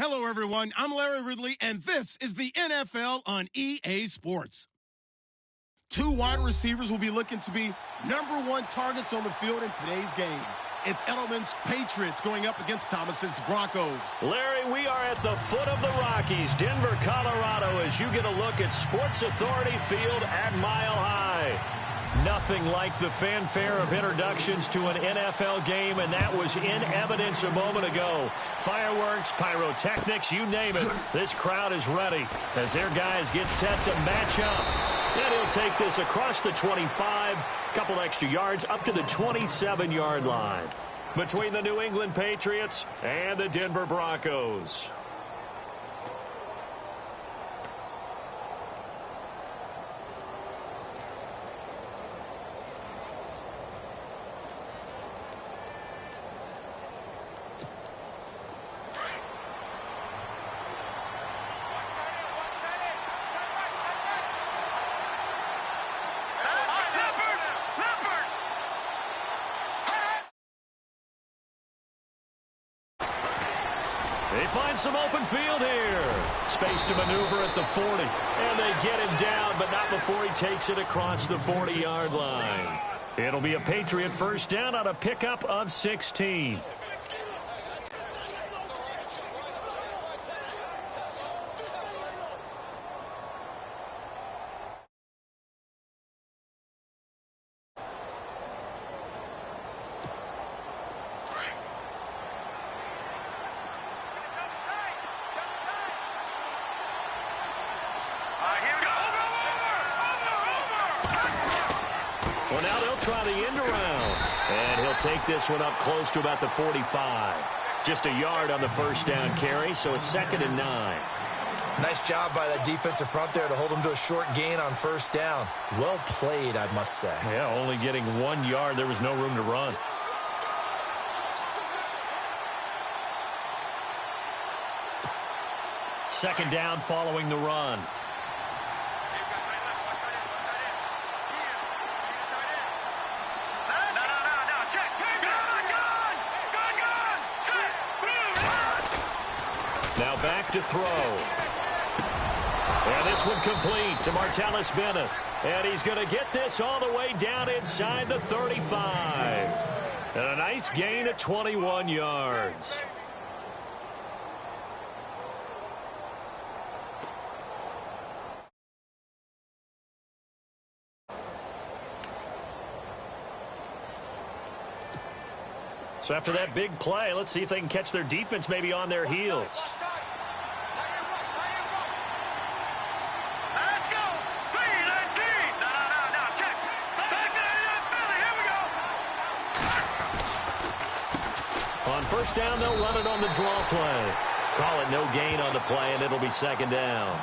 Hello, everyone. I'm Larry Ridley, and this is the NFL on EA Sports. Two wide receivers will be looking to be #1 targets on the field in today's game. It's Edelman's Patriots going up against Thomas's Broncos. Larry, we are at the foot of the Rockies, Denver, Colorado, as you get a look at Sports Authority Field at Mile High. Nothing like the fanfare of introductions to an NFL game, and that was in evidence a moment ago. Fireworks, pyrotechnics, you name it. This crowd is ready as their guys get set to match up. And he'll take this across the 25, couple extra yards up to the 27-yard line between the New England Patriots and the Denver Broncos. They find some open field here. Space to maneuver at the 40. And they get him down, but not before he takes it across the 40-yard line. It'll be a Patriot first down on a pickup of 16. Well, now they'll try the end around. And he'll take this one up close to about the 45. Just a yard on the first down carry, so it's 2nd and 9. Nice job by that defensive front there to hold him to a short gain on first down. Well played, I must say. Yeah, only getting 1 yard. There was no room to run. Second down following the run. Now back to throw. And this one complete to Martellus Bennett. And he's going to get this all the way down inside the 35. And a nice gain of 21 yards. So after that big play, let's see if they can catch their defense maybe on their heels. On first down, they'll run it on the draw play. Call it no gain on the play, and it'll be 2nd down.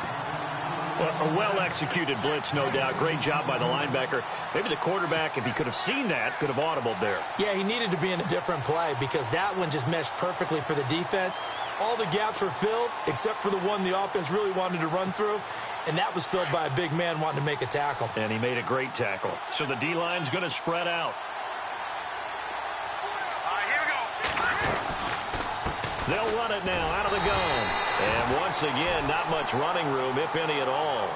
A well-executed blitz, no doubt. Great job by the linebacker. Maybe the quarterback, if he could have seen that, could have audibled there. Yeah, he needed to be in a different play because that one just meshed perfectly for the defense. All the gaps were filled except for the one the offense really wanted to run through, and that was filled by a big man wanting to make a tackle. And he made a great tackle. So the D-line's going to spread out. They'll run it now out of the gun. And once again, not much running room, if any at all.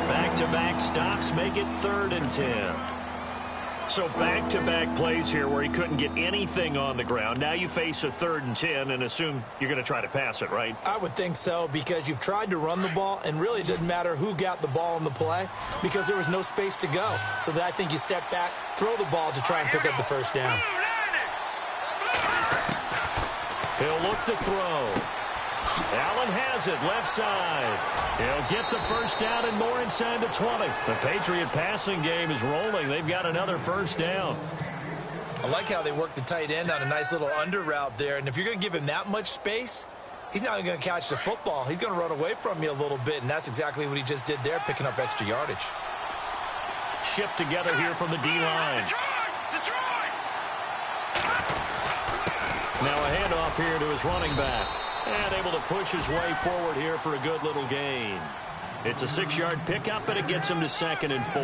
Back-to-back stops make it 3rd and 10. So back-to-back plays here where he couldn't get anything on the ground. Now you face a 3rd and 10 and assume you're going to try to pass it, right? I would think so because you've tried to run the ball, and really it didn't matter who got the ball in the play because there was no space to go. So I think you step back, throw the ball to try and pick up the first down. He'll look to throw. Allen has it, left side. He'll get the first down and more inside the 20. The Patriot passing game is rolling. They've got another first down. I like how they work the tight end on a nice little under route there. And if you're going to give him that much space, he's not going to catch the football. He's going to run away from you a little bit, and that's exactly what he just did there, picking up extra yardage. Shift together here from the D-line. Now a handoff here to his running back. And able to push his way forward here for a good little gain. It's a 6-yard pickup, and it gets him to 2nd and 4.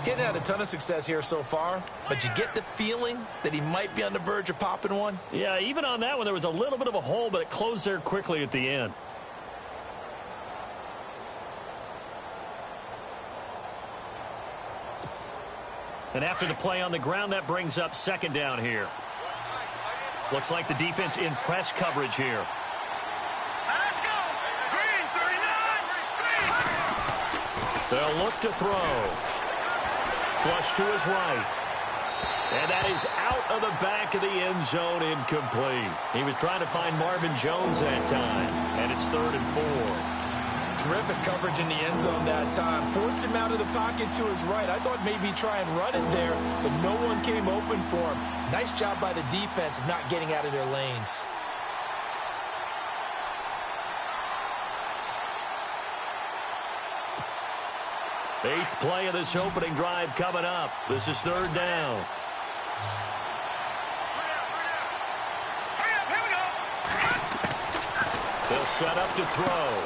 Getting had a ton of success here so far, but you get the feeling that he might be on the verge of popping one. Yeah, even on that one, there was a little bit of a hole, but it closed there quickly at the end. And after the play on the ground, that brings up second down here. Looks like the defense in press coverage here. Let's go! Green, 39! They'll look to throw. Flush to his right. And that is out of the back of the end zone, incomplete. He was trying to find Marvin Jones that time, and it's 3rd and 4. Terrific coverage in the end zone that time. Forced him out of the pocket to his right. I thought maybe try and run it there, but no one came open for him. Nice job by the defense of not getting out of their lanes. Eighth play of this opening drive coming up. This is 3rd down. They'll set up to throw.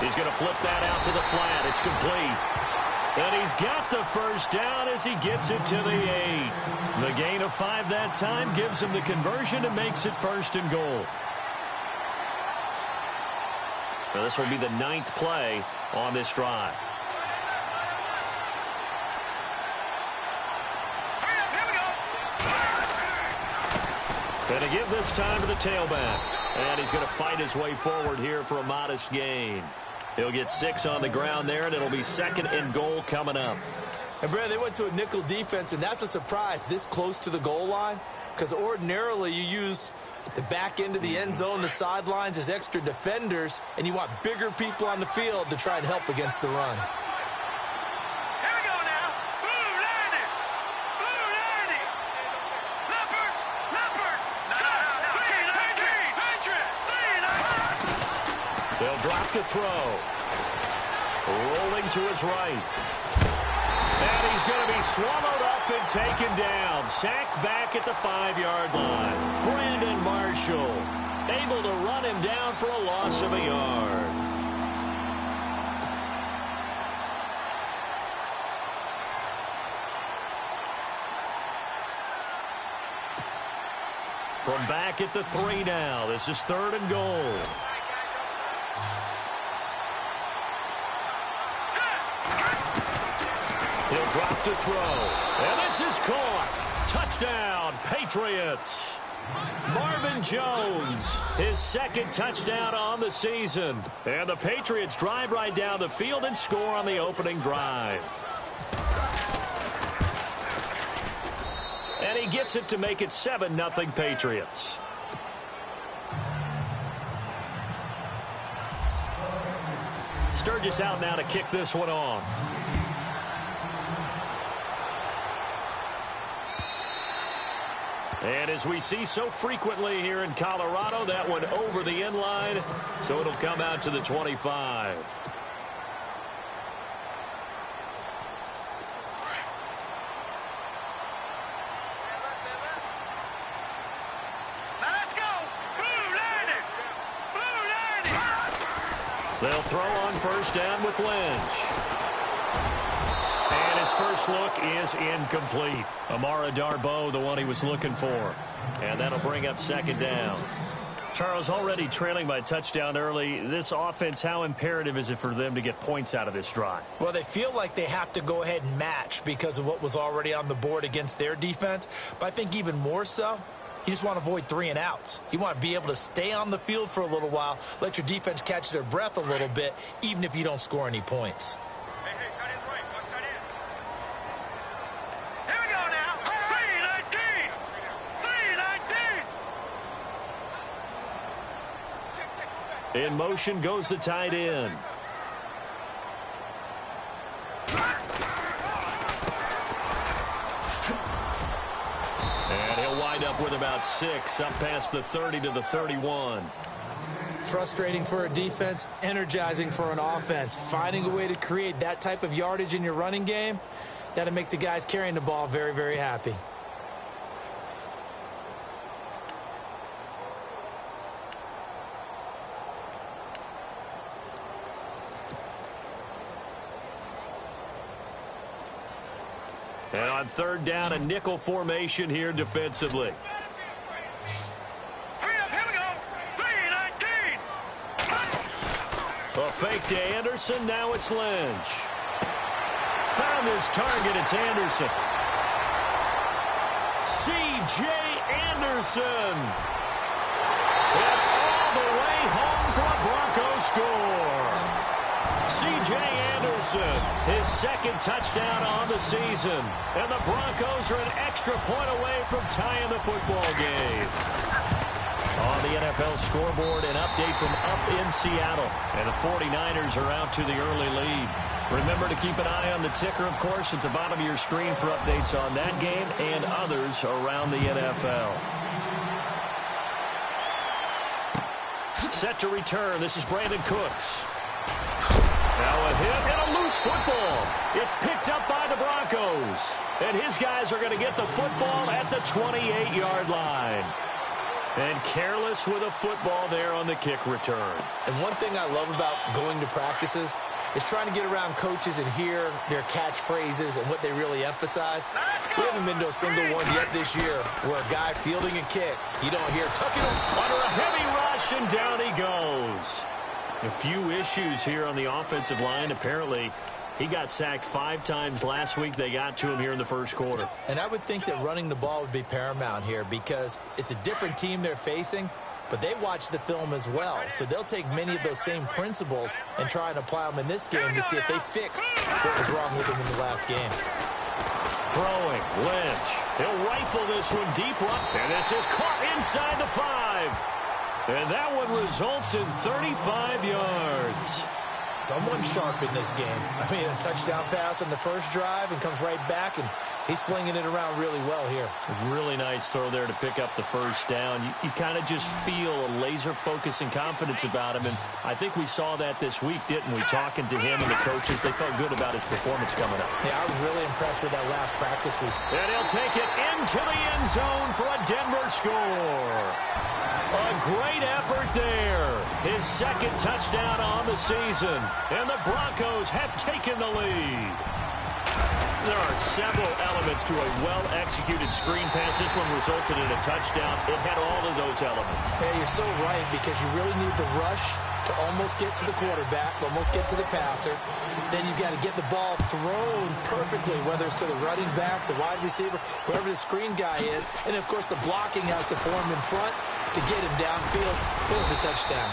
He's going to flip that out to the flat. It's complete. And he's got the first down as he gets it to the 8. The gain of 5 that time gives him the conversion and makes it 1st and goal. Now this will be the 9th play on this drive. Going to give this time to the tailback. And he's going to fight his way forward here for a modest gain. He'll get 6 on the ground there, and it'll be 2nd and goal coming up. And, Brad, they went to a nickel defense, and that's a surprise this close to the goal line, because ordinarily you use the back end of the end zone, the sidelines as extra defenders, and you want bigger people on the field to try and help against the run. Here we go now. Blue 90. Blue 90. Leopard. Leopard. They'll drop to throw. Rolling to his right. And he's going to be swallowed up and taken down. Sacked back at the 5-yard line. Brandon Marshall able to run him down for a loss of a yard. From back at the 3 now. This is 3rd and goal. He'll drop to throw. And this is caught. Touchdown, Patriots. Marvin Jones, his 2nd touchdown on the season. And the Patriots drive right down the field and score on the opening drive. And he gets it to make it 7-0 Patriots. Sturgis out now to kick this one off. And as we see so frequently here in Colorado, that one over the end line, so it'll come out to the 25. Let's go. Blue 90. Blue 90. They'll throw on 1st down with Lynch. And his first look is incomplete. Amara Darboh, the one he was looking for. And that'll bring up 2nd down. Charles, already trailing by a touchdown early. This offense, how imperative is it for them to get points out of this drive? Well, they feel like they have to go ahead and match because of what was already on the board against their defense. But I think even more so, you just want to avoid 3 and outs. You want to be able to stay on the field for a little while, let your defense catch their breath a little bit, even if you don't score any points. In motion goes the tight end. And he'll wind up with about 6, up past the 30 to the 31. Frustrating for a defense, energizing for an offense. Finding a way to create that type of yardage in your running game, that'll make the guys carrying the ball very, very happy. And on third down, a nickel formation here defensively. Hurry up, here we go. 3-19. A fake to Anderson. Now it's Lynch. Found his target. It's Anderson. C.J. Anderson. And all the way home for a Broncos score. C.J. Anderson, his second touchdown on the season. And the Broncos are an extra point away from tying the football game. On the NFL scoreboard, an update from up in Seattle. And the 49ers are out to the early lead. Remember to keep an eye on the ticker, of course, at the bottom of your screen for updates on that game and others around the NFL. Set to return. This is Brandon Cooks. Now a hit and a loose football. It's picked up by the Broncos. And his guys are going to get the football at the 28-yard line. And careless with a football there on the kick return. And one thing I love about going to practices is trying to get around coaches and hear their catchphrases and what they really emphasize. We haven't been to a single one yet this year where a guy fielding a kick, you don't hear, tuck it under a heavy rush, and down he goes. A few issues here on the offensive line. Apparently, he got sacked 5 times last week. They got to him here in the first quarter. And I would think that running the ball would be paramount here because it's a different team they're facing, but they watch the film as well. So they'll take many of those same principles and try and apply them in this game to see if they fixed what was wrong with them in the last game. Throwing, Lynch. He'll rifle this one deep left, and this is caught inside the 5. And that one results in 35 yards. Someone sharp in this game. I mean, a touchdown pass on the first drive and comes right back, and he's flinging it around really well here. Really nice throw there to pick up the first down. You kind of just feel a laser focus and confidence about him, and I think we saw that this week, didn't we? Talking to him and the coaches, they felt good about his performance coming up. Yeah, I was really impressed with that last practice week. And he'll take it into the end zone for a Denver score. A great effort there. His second touchdown on the season. And the Broncos have taken the lead. There are several elements to a well-executed screen pass. This one resulted in a touchdown. It had all of those elements. Yeah, you're so right because you really need the rush to almost get to the quarterback, almost get to the passer. Then you've got to get the ball thrown perfectly, whether it's to the running back, the wide receiver, whoever the screen guy is. And, of course, the blocking has to form in front to get him downfield for the touchdown.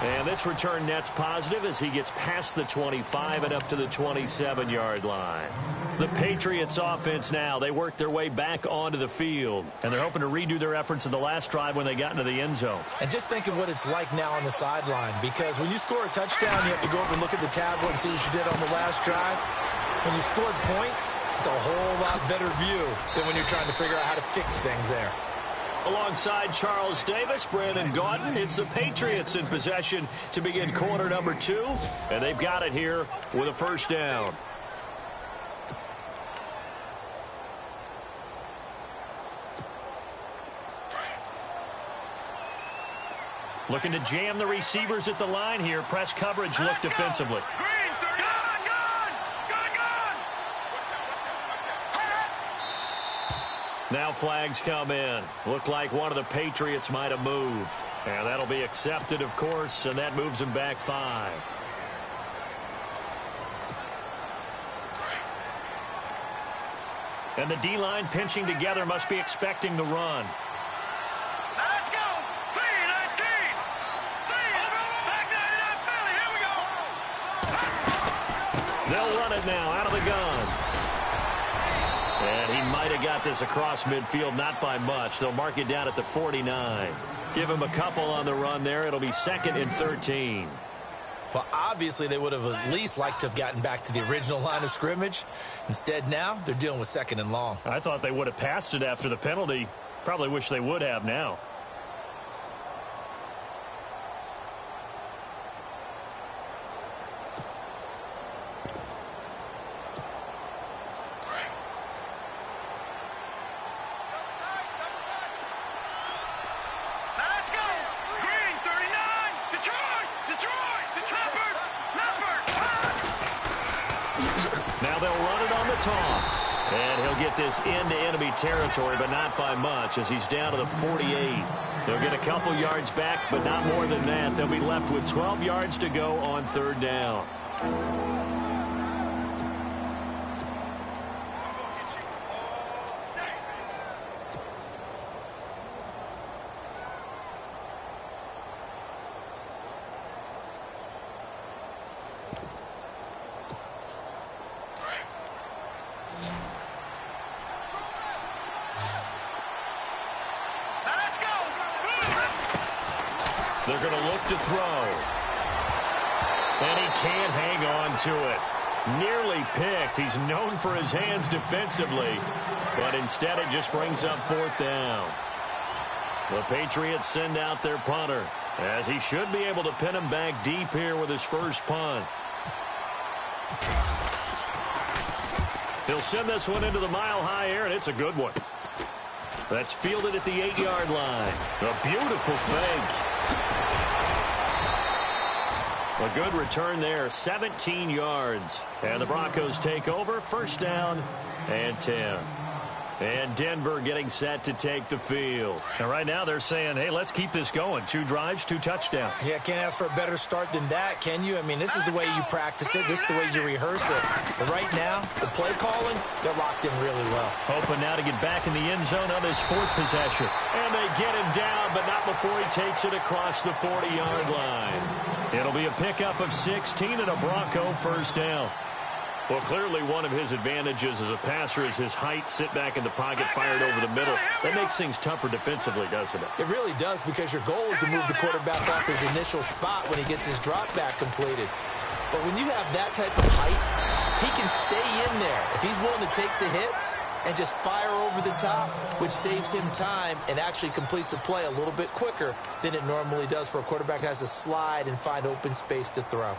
And this return net's positive as he gets past the 25 and up to the 27-yard line. The Patriots offense now, they work their way back onto the field. And they're hoping to redo their efforts in the last drive when they got into the end zone. And just think of what it's like now on the sideline, because when you score a touchdown, you have to go over and look at the tablet and see what you did on the last drive. When you scored points, it's a whole lot better view than when you're trying to figure out how to fix things there. Alongside Charles Davis, Brandon Gaudin, it's the Patriots in possession to begin quarter number 2. And they've got it here with a first down. Looking to jam the receivers at the line here. Press coverage look defensively. Now flags come in. Look like one of the Patriots might have moved. And that'll be accepted, of course, and that moves him back 5. And the D-line pinching together must be expecting the run. Let's go. 3-19. Back 99 Philly. Here we go. They'll run it now out of the gun. And he might have got this across midfield, not by much. They'll mark it down at the 49. Give him a couple on the run there. It'll be 2nd and 13. Well, obviously, they would have at least liked to have gotten back to the original line of scrimmage. Instead, now, they're dealing with 2nd and long. I thought they would have passed it after the penalty. Probably wish they would have now. Now they'll run it on the toss. And he'll get this into enemy territory, but not by much, as he's down to the 48. They'll get a couple yards back, but not more than that. They'll be left with 12 yards to go on third down. They're going to look to throw. And he can't hang on to it. Nearly picked. He's known for his hands defensively. But instead it just brings up fourth down. The Patriots send out their punter, as he should be able to pin him back deep here with his first punt. He'll send this one into the mile-high air, and it's a good one. That's fielded at the 8-yard line. A beautiful fake. A good return there, 17 yards. And the Broncos take over, first down and 10. And Denver getting set to take the field. And right now they're saying, hey, let's keep this going. 2 drives, 2 touchdowns. Yeah, can't ask for a better start than that, can you? I mean, this is the way you practice it. This is the way you rehearse it. But right now, the play calling, they're locked in really well. Hoping now to get back in the end zone on his 4th possession. And they get him down, but not before he takes it across the 40-yard line. It'll be a pickup of 16 and a Bronco first down. Well, clearly one of his advantages as a passer is his height, sit back in the pocket, fired over the middle. That makes things tougher defensively, doesn't it? It really does, because your goal is to move the quarterback off his initial spot when he gets his drop back completed. But when you have that type of height, he can stay in there if he's willing to take the hits and just fire over the top, which saves him time and actually completes a play a little bit quicker than it normally does for a quarterback that has to slide and find open space to throw.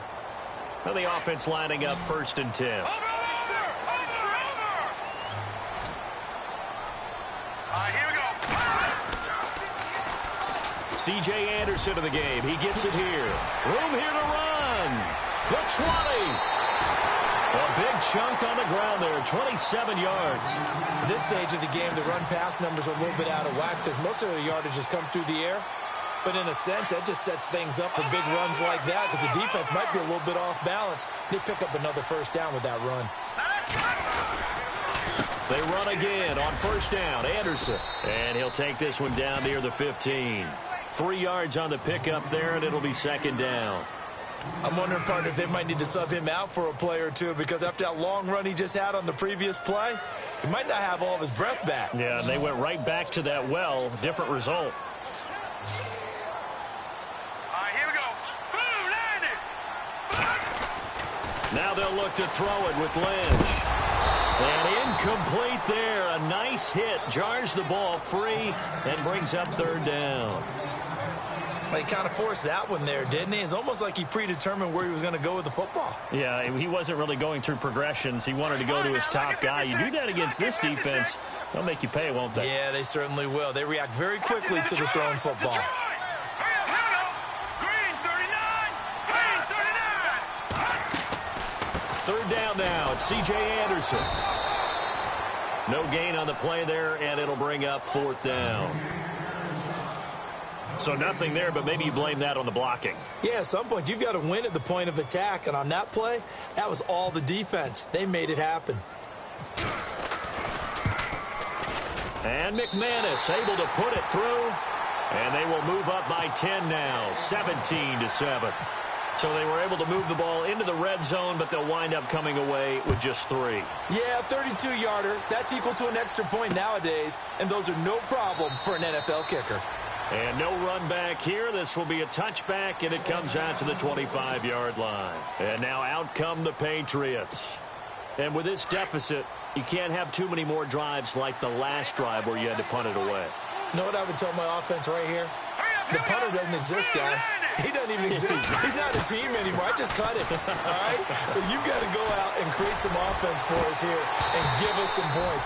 Well, the offense lining up first and 10. Over! Here we go. C.J. Anderson in the game. He gets it here. Room here to run. The 20. A big chunk on the ground there, 27 yards. At this stage of the game, the run-pass numbers are a little bit out of whack because most of the yardage has come through the air. But in a sense, that just sets things up for big runs like that because the defense might be a little bit off balance. They pick up another first down with that run. They run again on first down. Anderson. And he'll take this one down near the 15. 3 yards on the pickup there, and it'll be second down. I'm wondering, partner, if they might need to sub him out for a play or two because after that long run he just had on the previous play, he might not have all of his breath back. Yeah, and they went right back to that well. Different result. Here we go. Boom, landed. Now they'll look to throw it with Lynch. And incomplete there. A nice hit. Jars the ball free and brings up third down. Well, he kind of forced that one there, didn't he? It's almost like he predetermined where he was going to go with the football. Yeah, he wasn't really going through progressions. He wanted to go to his top guy. You do that against this defense, they'll make you pay, won't they? Yeah, they certainly will. They react very quickly to the thrown football. Third down now. It's C.J. Anderson. No gain on the play there, and it'll bring up fourth down. So nothing there, but maybe you blame that on the blocking. Yeah, at some point, you've got to win at the point of attack. And on that play, that was all the defense. They made it happen. And McManus able to put it through. And they will move up by 10 now, 17-7. So they were able to move the ball into the red zone, but they'll wind up coming away with just 3. Yeah, 32-yarder. That's equal to an extra point nowadays, and those are no problem for an NFL kicker. And no run back here. This will be a touchback, and it comes out to the 25-yard line. And now out come the Patriots. And with this deficit, you can't have too many more drives like the last drive where you had to punt it away. You know what I would tell my offense right here? The punter doesn't exist, guys. He doesn't even exist. He's not a team anymore. I just cut it, all right? So you've got to go out and create some offense for us here and give us some points.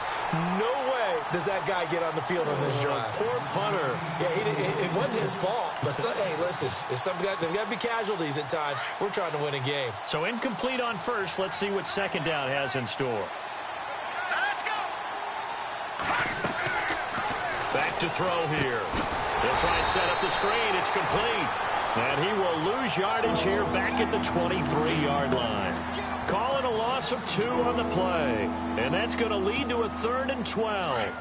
No way does that guy get on the field on this drive. Poor punter. Yeah, it wasn't his fault. But, hey, listen, there's got to be casualties at times. We're trying to win a game. So incomplete on first. Let's see what second down has in store. Let's go. to throw here. He'll try and set up the screen. It's complete. And he will lose yardage here back at the 23-yard line. Calling a loss of 2 on the play. And that's going to lead to a 3rd and 12.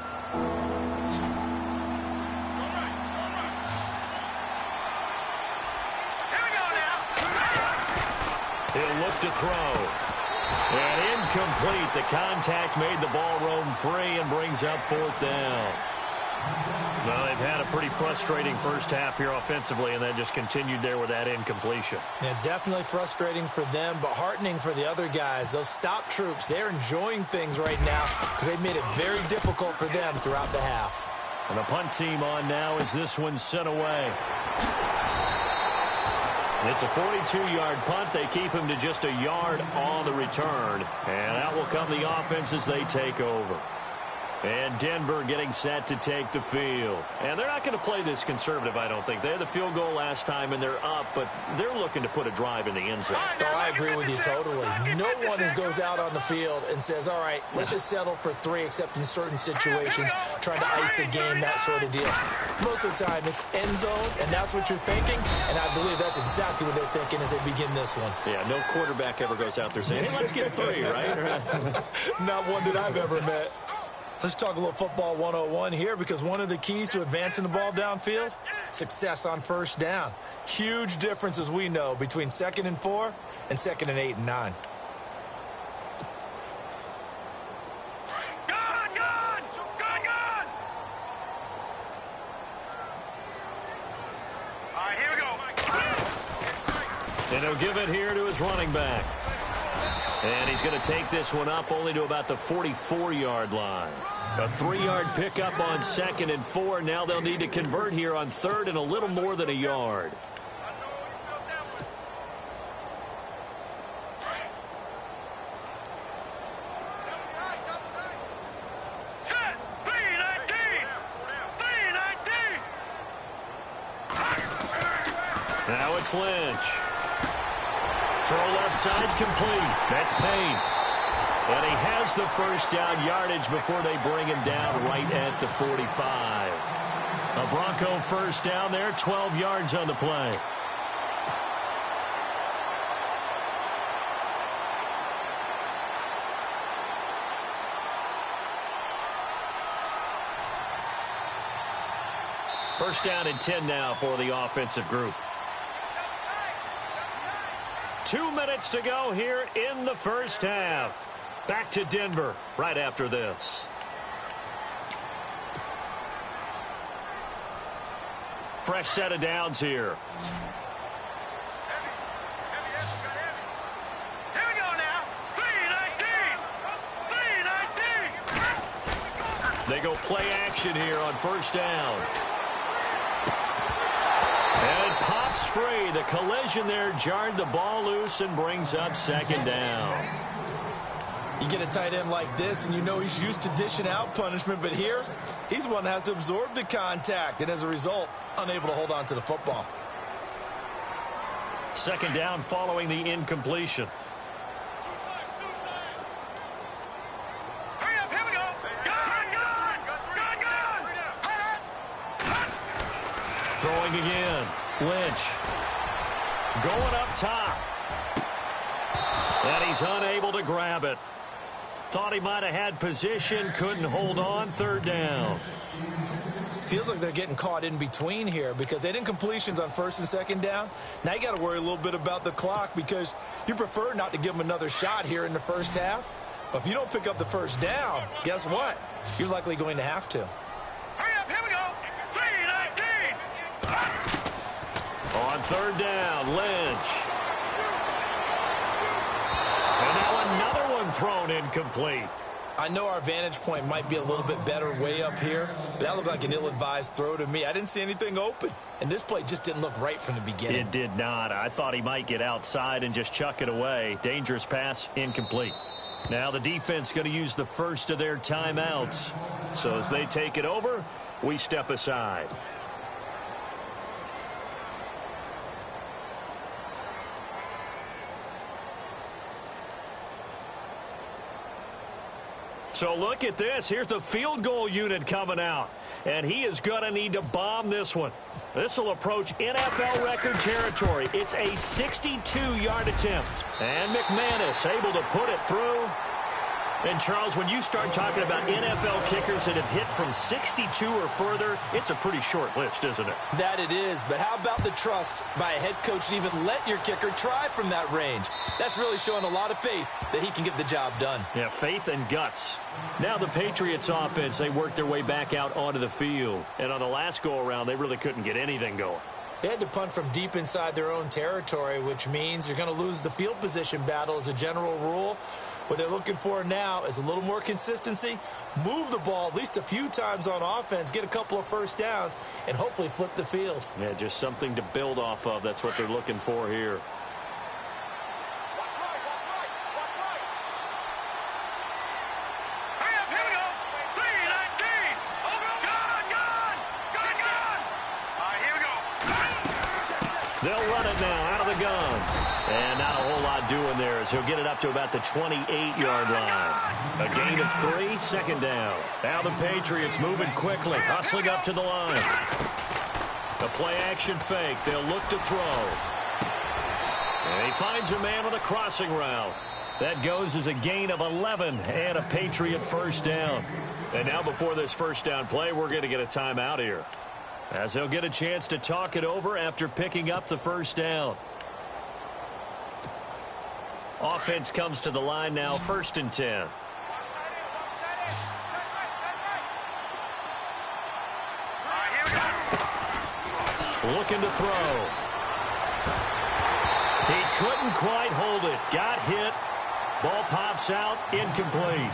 He'll look to throw. And incomplete. The contact made the ball roam free and brings up 4th down. Well, they've had a pretty frustrating first half here offensively, and then just continued there with that incompletion. Yeah, definitely frustrating for them, but heartening for the other guys. Those stop troops, they're enjoying things right now because they've made it very difficult for them throughout the half. And the punt team on now as this one's sent away. It's a 42-yard punt. They keep him to just a yard on the return. And out will come the offense as they take over. And Denver getting set to take the field. And they're not going to play this conservative, I don't think. They had the field goal last time, and they're up, but they're looking to put a drive in the end zone. Oh, I agree with you totally. No one goes out on the field and says, all right, let's just settle for 3, except in certain situations, trying to ice a game, that sort of deal. Most of the time, it's end zone, and that's what you're thinking, and I believe that's exactly what they're thinking as they begin this one. Yeah, no quarterback ever goes out there saying, hey, let's get 3, right? Not one that I've ever met. Let's talk a little football 101 here, because one of the keys to advancing the ball downfield, success on first down. Huge difference, as we know, between 2nd and 4 and 2nd and 8 and 9. All right, here we go. And he'll give it here to his running back. And he's going to take this one up only to about the 44-yard line. A 3-yard pickup on 2nd and 4. Now they'll need to convert here on 3rd and a little more than a yard. Set. 3-19. 3-19. Now it's Lynch. Throw left side complete. That's Payne. And he has the first down yardage before they bring him down right at the 45. A Bronco first down there, 12 yards on the play. First down and 10 now for the offensive group. 2 minutes to go here in the first half. Back to Denver right after this. Fresh set of downs here. Here we go now. 3-19. 3-19. They go play action here on first down. And it pops free. The collision there jarred the ball loose and brings up 2nd down. You get a tight end like this, and you know he's used to dishing out punishment, but here, he's the one that has to absorb the contact, and as a result, unable to hold on to the football. 2nd down following the incompletion. Hurry up, here we go. Gun. Throwing again. Lynch. Going up top. And he's unable to grab it. Thought he might have had position, couldn't hold on, 3rd down. Feels like they're getting caught in between here because they didn't completions on 1st and 2nd down. Now you got to worry a little bit about the clock because you prefer not to give them another shot here in the first half. But if you don't pick up the first down, guess what? You're likely going to have to. Hurry up, here we go. 3-19. On 3rd down, Lynch. And now another one thrown incomplete. I know our vantage point might be a little bit better way up here, but that looked like an ill-advised throw to me. I didn't see anything open, and this play just didn't look right from the beginning. It did not. I thought he might get outside and just chuck it away. Dangerous pass, incomplete. Now the defense going to use the first of their timeouts. So as they take it over, we step aside. So look at this. Here's the field goal unit coming out. and he is going to need to bomb this one. This will approach NFL record territory. It's a 62-yard attempt. And McManus able to put it through. And, Charles, when you start talking about NFL kickers that have hit from 62 or further, it's a pretty short list, isn't it? That it is, but how about the trust by a head coach to even let your kicker try from that range? That's really showing a lot of faith that he can get the job done. Yeah, faith and guts. Now the Patriots offense, they worked their way back out onto the field. And on the last go-around, they really couldn't get anything going. They had to punt from deep inside their own territory, which means you're going to lose the field position battle as a general rule. What they're looking for now is a little more consistency, move the ball at least a few times on offense, get a couple of first downs, and hopefully flip the field. Yeah, just something to build off of. That's what they're looking for here. Hurry up, here we go. 3-19. Over, gone. All right, here we go. They'll run it now out of the gun. And not a whole lot doing there as he'll get it up to about the 28-yard line. A gain of 3, second down. Now the Patriots moving quickly, hustling up to the line. A play-action fake. They'll look to throw. And he finds a man on the crossing route. That goes as a gain of 11 and a Patriot first down. And now before this first down play, we're going to get a timeout here, as they'll get a chance to talk it over after picking up the first down. Offense comes to the line now, 1st and 10. Looking to throw. He couldn't quite hold it. Got hit. Ball pops out, incomplete.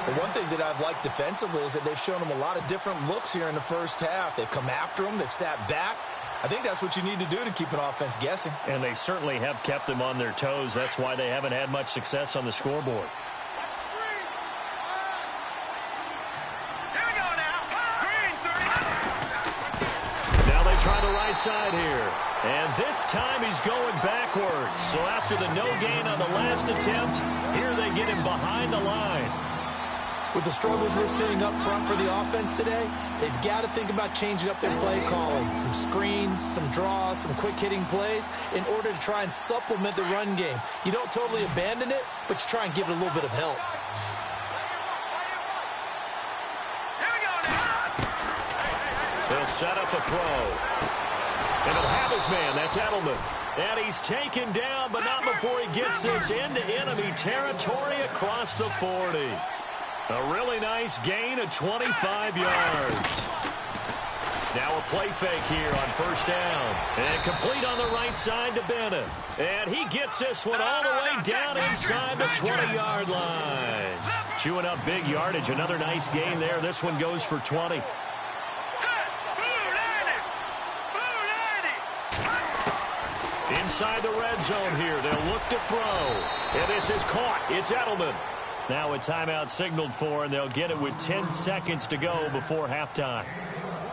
The one thing that I've liked defensively is that they've shown him a lot of different looks here in the first half. They've come after him. They've sat back. I think that's what you need to do to keep an offense guessing. And they certainly have kept them on their toes. That's why they haven't had much success on the scoreboard. Here we go now. Green 30. Now they try the right side here. And this time he's going backwards. So after the no gain on the last attempt, here they get him behind the line. With the struggles we're seeing up front for the offense today, they've got to think about changing up their play calling. Some screens, some draws, some quick-hitting plays in order to try and supplement the run game. You don't totally abandon it, but you try and give it a little bit of help. Here we go now. They'll set up a throw. And he'll have his man. That's Edelman. And he's taken down, but not before he gets this into enemy territory across the 40. A really nice gain of 25 yards. Now a play fake here on first down. And complete on the right side to Bennett. And he gets this one all the way down inside the 20-yard line. Chewing up big yardage. Another nice gain there. This one goes for 20. Inside the red zone here. They'll look to throw. And this is caught. It's Edelman. Now a timeout signaled for, and they'll get it with 10 seconds to go before halftime.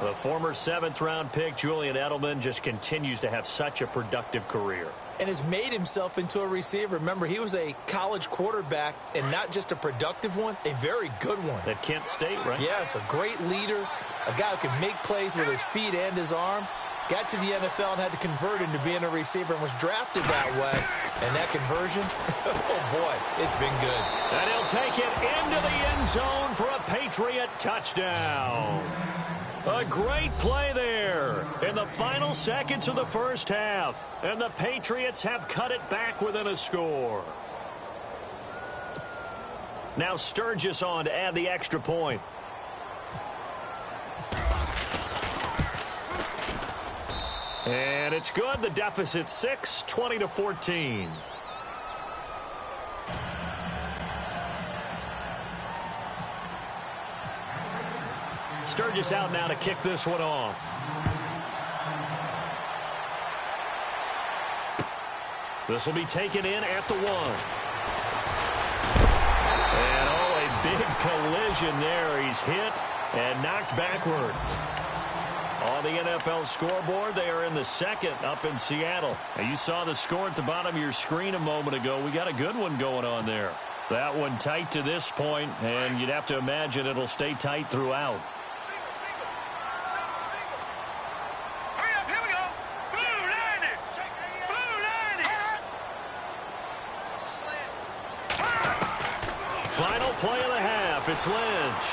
The former 7th-round pick, Julian Edelman, just continues to have such a productive career. And has made himself into a receiver. Remember, he was a college quarterback, and not just a productive one, a very good one. At Kent State, right? Yes, a great leader, a guy who can make plays with his feet and his arm. Got to the NFL and had to convert into being a receiver and was drafted that way. And that conversion, oh boy, it's been good. And he'll take it into the end zone for a Patriot touchdown. A great play there in the final seconds of the first half. And the Patriots have cut it back within a score. Now Sturgis on to add the extra point. And it's good. The deficit 6, 20-14. Sturgis out now to kick this one off. This will be taken in at the 1. And oh, a big collision there. He's hit and knocked backward. On the NFL scoreboard, they are in the second up in Seattle. And you saw the score at the bottom of your screen a moment ago. We got a good one going on there. That one tight to this point, and you'd have to imagine it'll stay tight throughout. It's Lynch.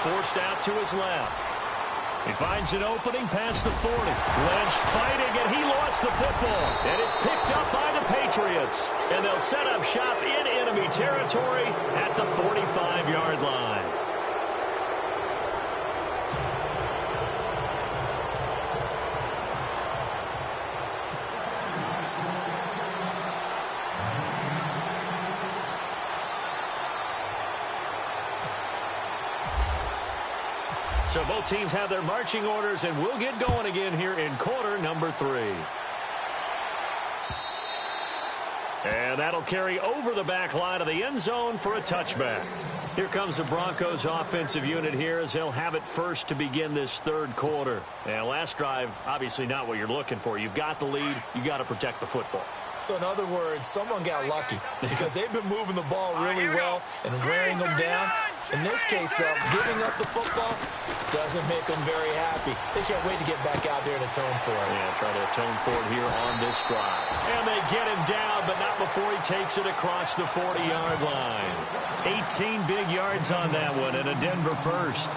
Forced out to his left. He finds an opening past the 40. Lynch fighting, and he lost the football. And it's picked up by the Patriots. And they'll set up shop in enemy territory at the 45-yard line. So both teams have their marching orders, and we'll get going again here in quarter number 3. And that'll carry over the back line of the end zone for a touchback. Here comes the Broncos offensive unit here as they'll have it first to begin this third quarter. And last drive, obviously not what you're looking for. You've got the lead. You got to protect the football. So in other words, someone got lucky because they've been moving the ball really well and wearing them down. In this case, though, giving up the football doesn't make them very happy. They can't wait to get back out there and atone for it. Yeah, try to atone for it here on this drive. And they get him down, but not before he takes it across the 40-yard line. 18 big yards on that one and a Denver first.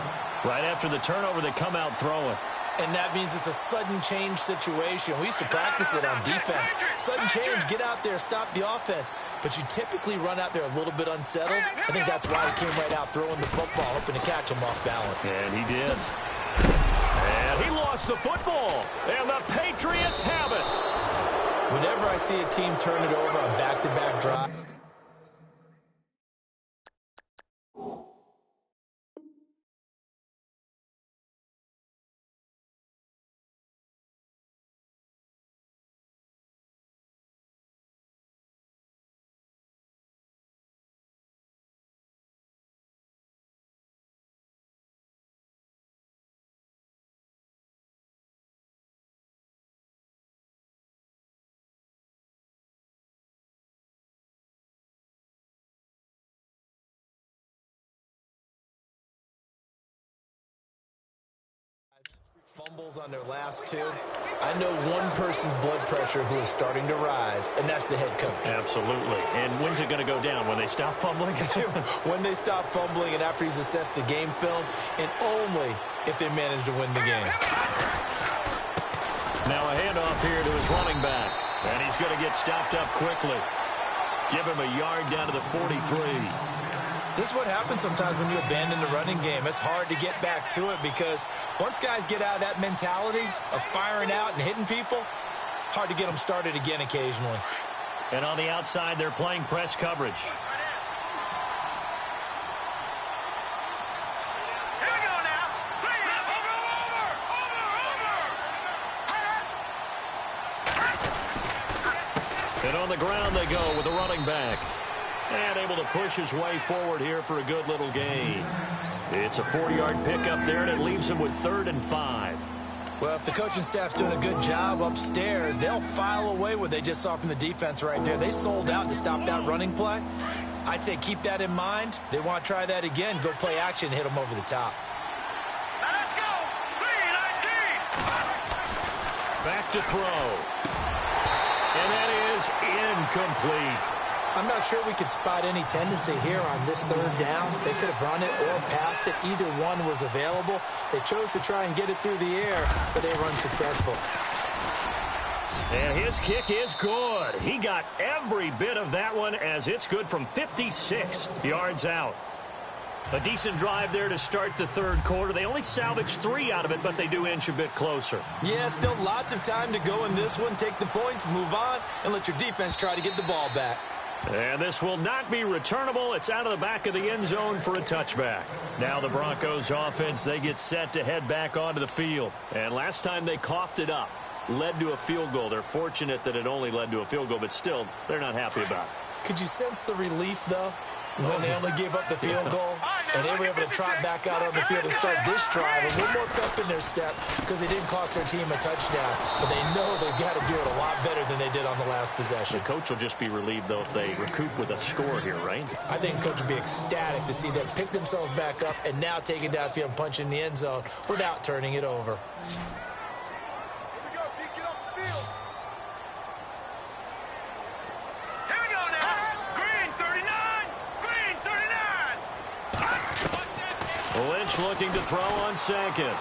Right after the turnover, they come out throwing. And that means it's a sudden change situation. We used to practice it on defense. Sudden change, get out there, stop the offense. But you typically run out there a little bit unsettled. I think that's why he came right out throwing the football, hoping to catch him off balance. And he did. And he lost the football. And the Patriots have it. Whenever I see a team turn it over on back-to-back drive, fumbles on their last 2. I know one person's blood pressure who is starting to rise, and that's the head coach. Absolutely. And when's it going to go down? When they stop fumbling? When they stop fumbling and after he's assessed the game film, and only if they manage to win the game. Now a handoff here to his running back. And he's going to get stopped up quickly. Give him a yard down to the 43. This is what happens sometimes when you abandon the running game. It's hard to get back to it because once guys get out of that mentality of firing out and hitting people, hard to get them started again occasionally. And on the outside, they're playing press coverage. Here we go now. Over. And on the ground they go with the running back. And able to push his way forward here for a good little gain. It's a 40-yard pickup there, and it leaves him with 3rd and 5. Well, if the coaching staff's doing a good job upstairs, they'll file away what they just saw from the defense right there. They sold out to stop that running play. I'd say keep that in mind. They want to try that again. Go play action and hit them over the top. Now let's go. 3-19. Back to throw. And that is incomplete. I'm not sure we could spot any tendency here on this 3rd down. They could have run it or passed it. Either one was available. They chose to try and get it through the air, but they were unsuccessful. And his kick is good. He got every bit of that one as it's good from 56 yards out. A decent drive there to start the 3rd quarter. They only salvaged 3 out of it, but they do inch a bit closer. Yeah, still lots of time to go in this one. Take the points, move on, and let your defense try to get the ball back. And this will not be returnable. It's out of the back of the end zone for a touchback. Now the Broncos offense, they get set to head back onto the field. And last time they coughed it up, led to a field goal. They're fortunate that it only led to a field goal, but still, they're not happy about it. Could you sense the relief, though? When they only gave up the field goal, and they were able to trot back out on the field and start this drive a little more pep in their step because they didn't cost their team a touchdown. But they know they've got to do it a lot better than they did on the last possession. The coach will just be relieved, though, if they recoup with a score here, right? I think the coach will be ecstatic to see them pick themselves back up and now take it downfield and punch in the end zone without turning it over. Lynch looking to throw on second.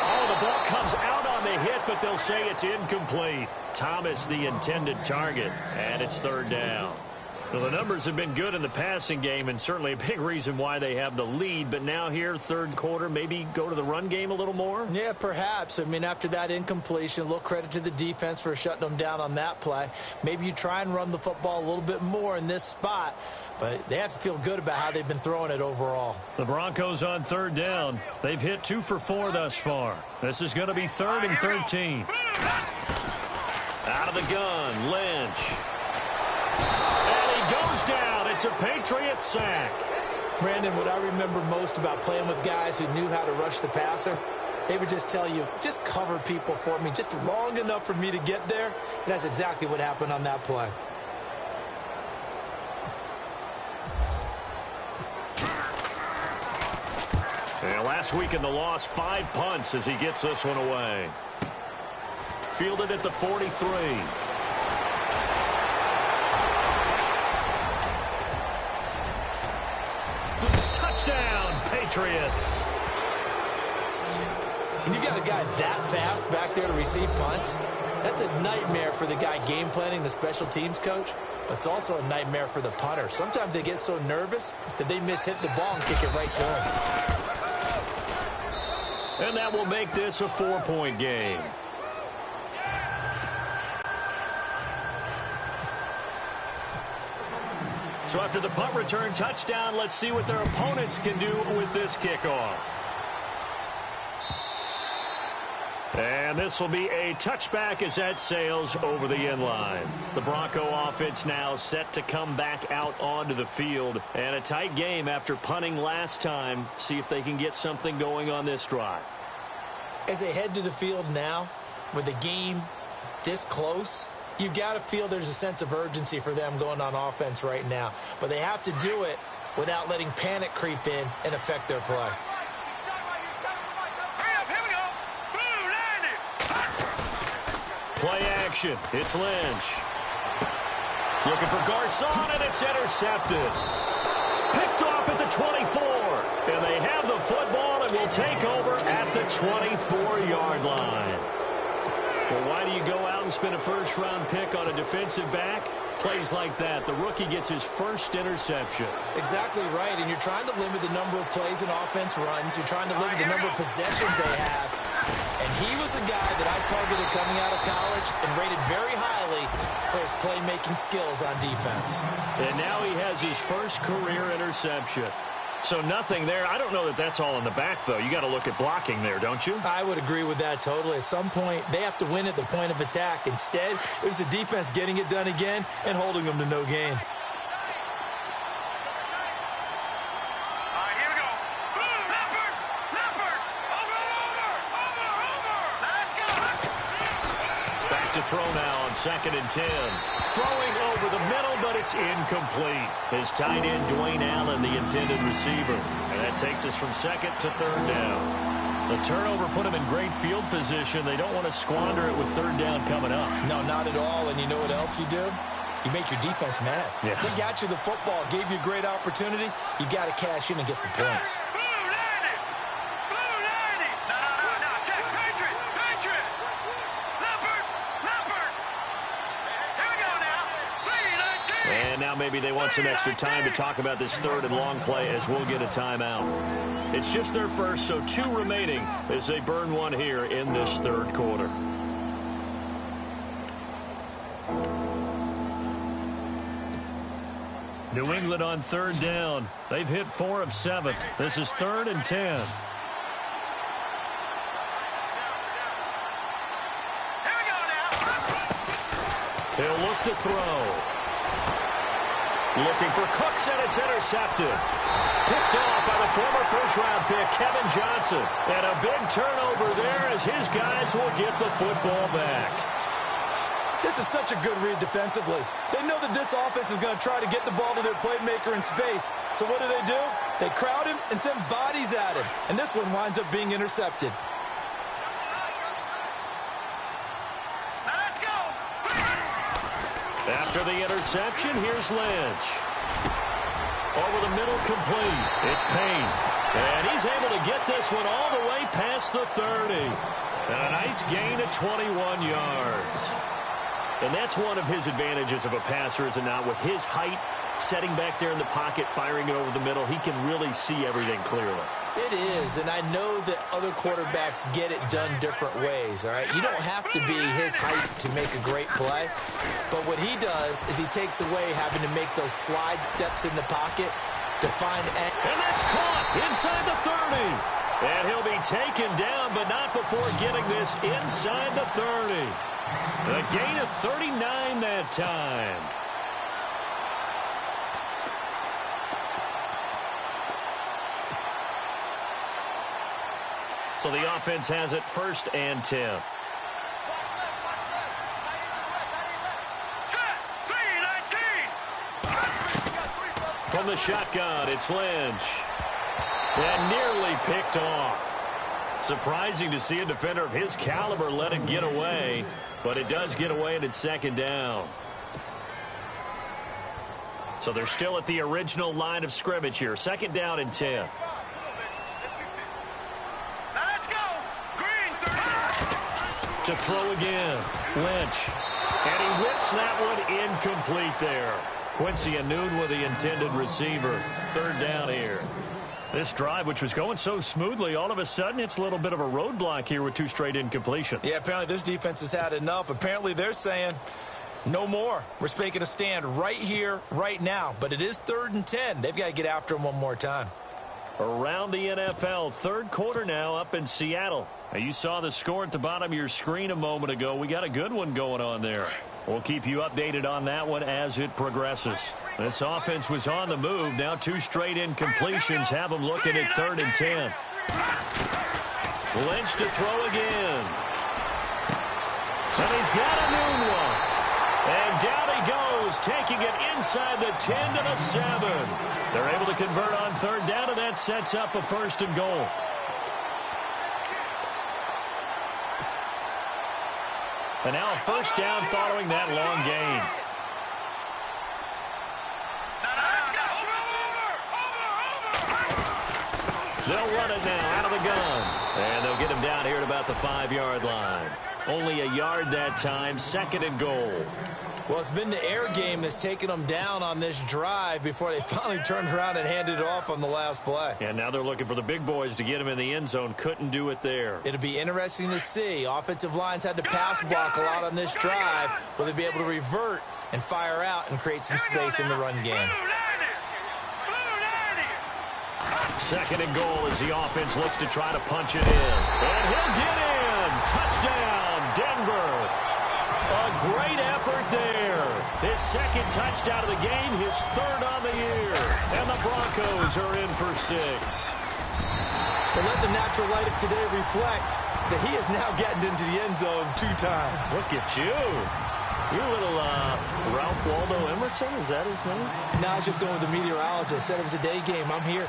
Oh, the ball comes out on the hit, but they'll say it's incomplete. Thomas, the intended target, and it's third down. Well, the numbers have been good in the passing game, and certainly a big reason why they have the lead. But now here, third quarter, maybe go to the run game a little more? Yeah, perhaps. I mean, after that incompletion, a little credit to the defense for shutting them down on that play. Maybe you try and run the football a little bit more in this spot. But they have to feel good about how they've been throwing it overall. The Broncos on third down. They've hit 2 for 4 thus far. This is going to be 3rd and 13. Out of the gun, Lynch. Goes down. It's a Patriots sack. Brandon, what I remember most about playing with guys who knew how to rush the passer, they would just tell you, just cover people for me, just long enough for me to get there. And that's exactly what happened on that play. And last week in the loss, 5 punts as he gets this one away. Fielded at the 43. Touchdown, Patriots. And you got a guy that fast back there to receive punts. That's a nightmare for the guy game planning, the special teams coach, but it's also a nightmare for the punter. Sometimes they get so nervous that they hit the ball and kick it right to him. And that will make this a 4-point game. So after the punt return touchdown, let's see what their opponents can do with this kickoff. And this will be a touchback as that sails over the end line. The Bronco offense now set to come back out onto the field. And a tight game after punting last time. See if they can get something going on this drive. As they head to the field now, with the game this close, you've got to feel there's a sense of urgency for them going on offense right now. But they have to do it without letting panic creep in and affect their play. Play action. It's Lynch. Looking for Garcon, and it's intercepted. Picked off at the 24. And they have the football and will take over at the 24-yard line. Well, why do you go out and spend a first-round pick on a defensive back? Plays like that. The rookie gets his first interception. Exactly right, and you're trying to limit the number of plays an offense runs. You're trying to limit the number of possessions they have. And he was a guy that I targeted coming out of college and rated very highly for his playmaking skills on defense. And now he has his first career interception. So nothing there. I don't know that that's all in the back, though. You got to look at blocking there, don't you? I would agree with that totally. At some point, they have to win at the point of attack. Instead, it was the defense getting it done again and holding them to no gain. Here we go. Leopard! Leopard! Over! Let's go! Back to throw now on 2nd and 10. Throwing over the middle, but it's incomplete. His tight end, Dwayne Allen, the intended receiver. And that takes us from 2nd to 3rd down. The turnover put him in great field position. They don't want to squander it with 3rd down coming up. No, not at all. And you know what else you do? You make your defense mad. Yeah. They got you the football, gave you a great opportunity. You got to cash in and get some points. And now maybe they want some extra time to talk about this 3rd and long play as we'll get a timeout. It's just their first, so 2 remaining as they burn one here in this 3rd quarter. New England on 3rd down. They've hit 4 of 7. This is 3rd and 10. He'll look to throw. Looking for Cooks, and it's intercepted. Picked off by the former first-round pick, Kevin Johnson. And a big turnover there as his guys will get the football back. This is such a good read defensively. They know that this offense is going to try to get the ball to their playmaker in space. So what do? They crowd him and send bodies at him. And this one winds up being intercepted. After the interception, here's Lynch. Over the middle, complete. It's Payne. And he's able to get this one all the way past the 30. And a nice gain of 21 yards. And that's one of his advantages of a passer, is it not? With his height, setting back there in the pocket, firing it over the middle, he can really see everything clearly. It is, and I know that other quarterbacks get it done different ways, all right? You don't have to be his height to make a great play, but what he does is he takes away having to make those slide steps in the pocket to find... And that's caught inside the 30. And he'll be taken down, but not before getting this inside the 30. A gain of 39 that time. So the offense has it 1st and 10. From the shotgun, it's Lynch. And nearly picked off. Surprising to see a defender of his caliber let it get away, but it does get away and it's 2nd down. So they're still at the original line of scrimmage here. 2nd down and 10. To throw again, Lynch. And he whips that one incomplete there. Quincy Anoon with the intended receiver. 3rd down here. This drive, which was going so smoothly, all of a sudden it's a little bit of a roadblock here with 2 straight incompletions. Yeah, apparently this defense has had enough. Apparently they're saying no more. We're making a stand right here, right now. But it is 3rd and 10. They've got to get after him one more time. Around the NFL, 3rd quarter now up in Seattle. Now, you saw the score at the bottom of your screen a moment ago. We got a good one going on there. We'll keep you updated on that one as it progresses. This offense was on the move. Now 2 straight incompletions have them looking at 3rd and 10. Lynch to throw again. And he's got a new one. And down he goes, taking it inside the 10 to the 7. They're able to convert on 3rd down, and that sets up a 1st and goal. And now a 1st down following that long gain. They'll run it now out of the gun. And they'll get him down here at about the 5-yard line. Only a yard that time, 2nd and goal. Well, it's been the air game that's taken them down on this drive before they finally turned around and handed it off on the last play. And now they're looking for the big boys to get him in the end zone. Couldn't do it there. It'll be interesting to see. Offensive lines had to pass block a lot on this drive. Will they be able to revert and fire out and create some space in the run game? 2nd and goal as the offense looks to try to punch it in. And he'll get in. Touchdown, Denver. A great effort there. His 2nd touchdown of the game, his 3rd on the year. And the Broncos are in for 6. So let the natural light of today reflect that he is now getting into the end zone 2 times. Look at you. You're a little Ralph Waldo Emerson, is that his name? No, I was just going with the meteorologist. Said it was a day game. I'm here.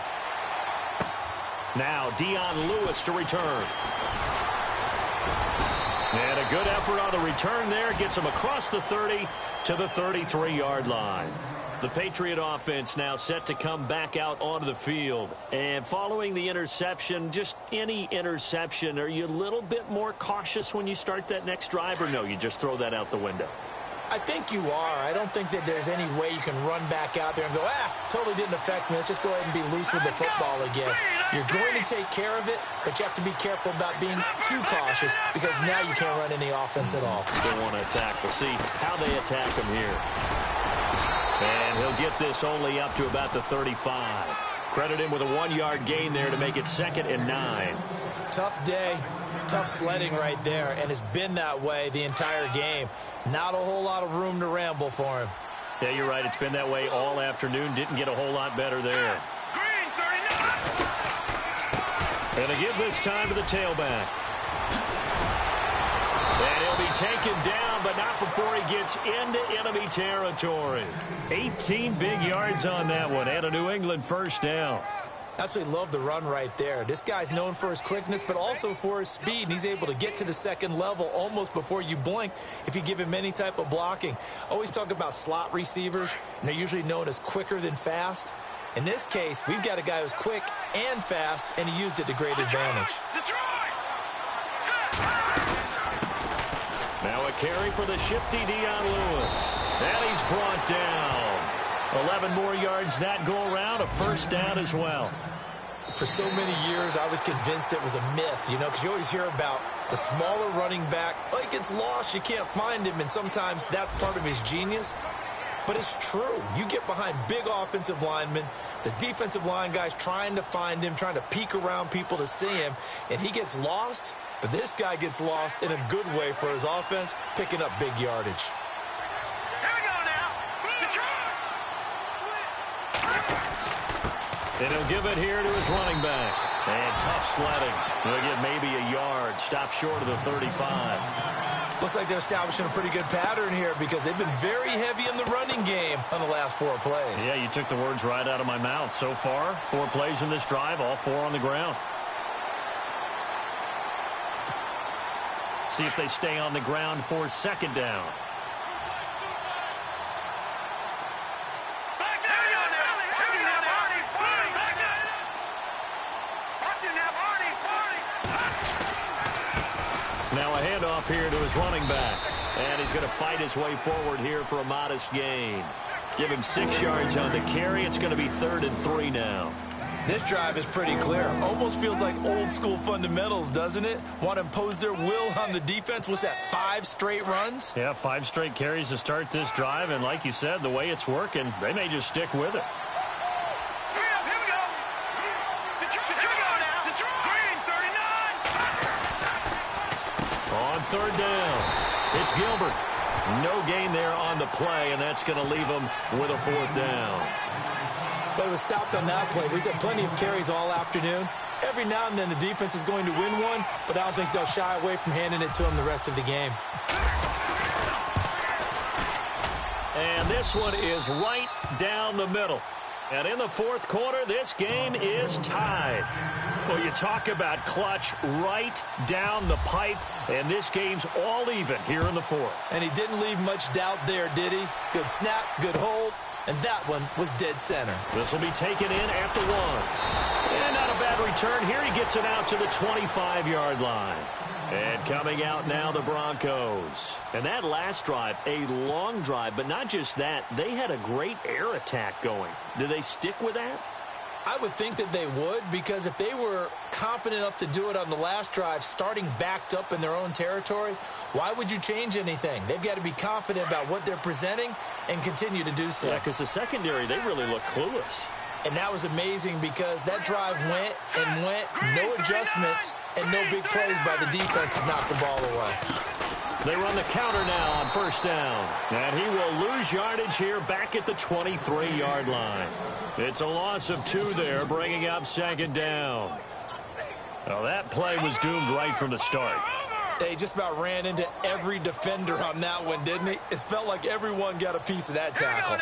Now Dion Lewis to return. And a good effort on the return there. Gets him across the 30 to the 33-yard line. The Patriot offense now set to come back out onto the field. And following the interception, just any interception, are you a little bit more cautious when you start that next drive, or no, you just throw that out the window? I think you are. I don't think that there's any way you can run back out there and go, totally didn't affect me. Let's just go ahead and be loose with the football again. You're going to take care of it, but you have to be careful about being too cautious because now you can't run any offense at all. They want to attack. We'll see how they attack him here. And he'll get this only up to about the 35. Credit him with a 1-yard gain there to make it 2nd and 9. Tough day, tough sledding right there, and it's been that way the entire game. Not a whole lot of room to ramble for him. Yeah, you're right. It's been that way all afternoon. Didn't get a whole lot better there. And they give this time to the tailback. And he'll be taken down, but not before he gets into enemy territory. 18 big yards on that one, and a New England 1st down. Absolutely love the run right there. This guy's known for his quickness, but also for his speed. And he's able to get to the 2nd level almost before you blink if you give him any type of blocking. Always talk about slot receivers, and they're usually known as quicker than fast. In this case, we've got a guy who's quick and fast, and he used it to great advantage. Now a carry for the shifty Dion Lewis. And he's brought down. 11 more yards that go around, a first down as well. For so many years, I was convinced it was a myth, you know, because you always hear about the smaller running back. Oh, he gets lost, you can't find him, and sometimes that's part of his genius. But it's true. You get behind big offensive linemen, the defensive line guys trying to find him, trying to peek around people to see him, and he gets lost. But this guy gets lost in a good way for his offense, picking up big yardage. And he'll give it here to his running back. And tough sledding. He'll get maybe a yard. Stop short of the 35. Looks like they're establishing a pretty good pattern here because they've been very heavy in the running game on the last 4 plays. Yeah, you took the words right out of my mouth. So far, 4 plays in this drive, all 4 on the ground. See if they stay on the ground for second down. Now a handoff here to his running back. And he's going to fight his way forward here for a modest gain. Give him 6 yards on the carry. It's going to be 3rd and 3 now. This drive is pretty clear. Almost feels like old school fundamentals, doesn't it? Want to impose their will on the defense. What's that, 5 straight runs? Yeah, 5 straight carries to start this drive. And like you said, the way it's working, they may just stick with it. On 3rd down, it's Gilbert. No gain there on the play, and that's going to leave him with a 4th down. But it was stopped on that play. He's had plenty of carries all afternoon. Every now and then the defense is going to win one, but I don't think they'll shy away from handing it to him the rest of the game. And this one is right down the middle. And in the 4th quarter, this game is tied. Well, you talk about clutch right down the pipe, and this game's all even here in the 4th. And he didn't leave much doubt there, did he? Good snap, good hold, and that one was dead center. This will be taken in at the 1. And not a bad return here. He gets it out to the 25-yard line. And coming out now, the Broncos. And that last drive, a long drive, but not just that. They had a great air attack going. Do they stick with that? I would think that they would, because if they were competent enough to do it on the last drive, starting backed up in their own territory, why would you change anything? They've got to be confident about what they're presenting and continue to do so. Yeah, because the secondary, they really look clueless. And that was amazing because that drive went and went, no adjustments, and no big plays by the defense to knock the ball away. They run the counter now on 1st down. And he will lose yardage here back at the 23-yard line. It's a loss of 2 there, bringing up 2nd down. Well, that play was doomed right from the start. They just about ran into every defender on that one, didn't he? It felt like everyone got a piece of that tackle.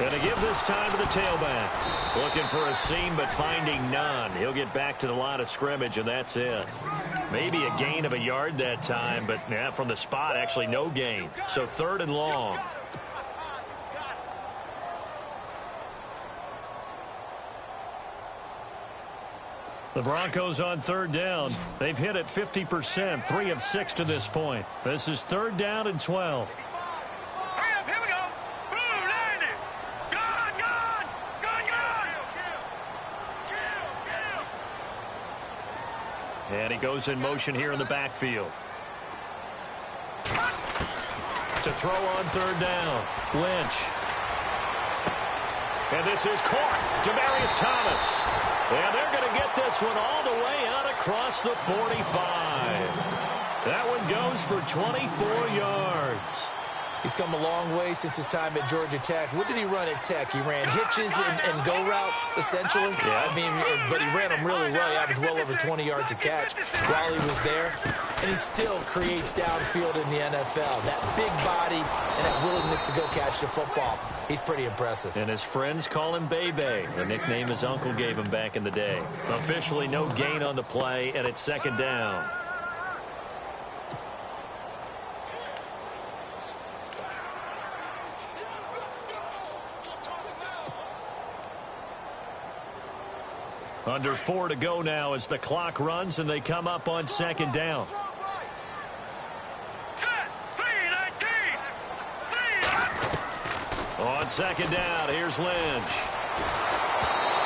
Going to give this time to the tailback. Looking for a seam, but finding none. He'll get back to the line of scrimmage, and that's it. Maybe a gain of a yard that time, but yeah, from the spot, actually no gain. So 3rd and long. The Broncos on 3rd down. They've hit it 50%, 3 of 6 to this point. This is 3rd down and 12. And he goes in motion here in the backfield. To throw on 3rd down. Lynch. And this is caught. Demaryius Thomas. And they're going to get this one all the way out across the 45. That one goes for 24 yards. He's come a long way since his time at Georgia Tech. What did he run at Tech? He ran hitches and go routes, essentially. Yeah. I mean, but he ran them really well. He averaged well over 20 yards a catch while he was there. And he still creates downfield in the NFL. That big body and that willingness to go catch the football. He's pretty impressive. And his friends call him Bebe, the nickname his uncle gave him back in the day. Officially no gain on the play, and it's 2nd down. Under 4 to go now as the clock runs and they come up on second down. On second down, here's Lynch.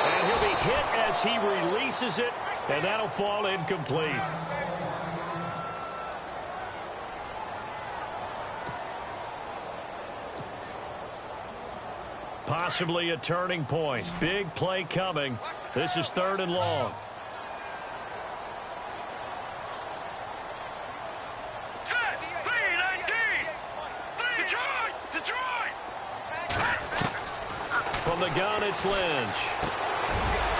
And he'll be hit as he releases it, and that'll fall incomplete. Possibly a turning point. Big play coming. This is 3rd and long. From the gun, it's Lynch.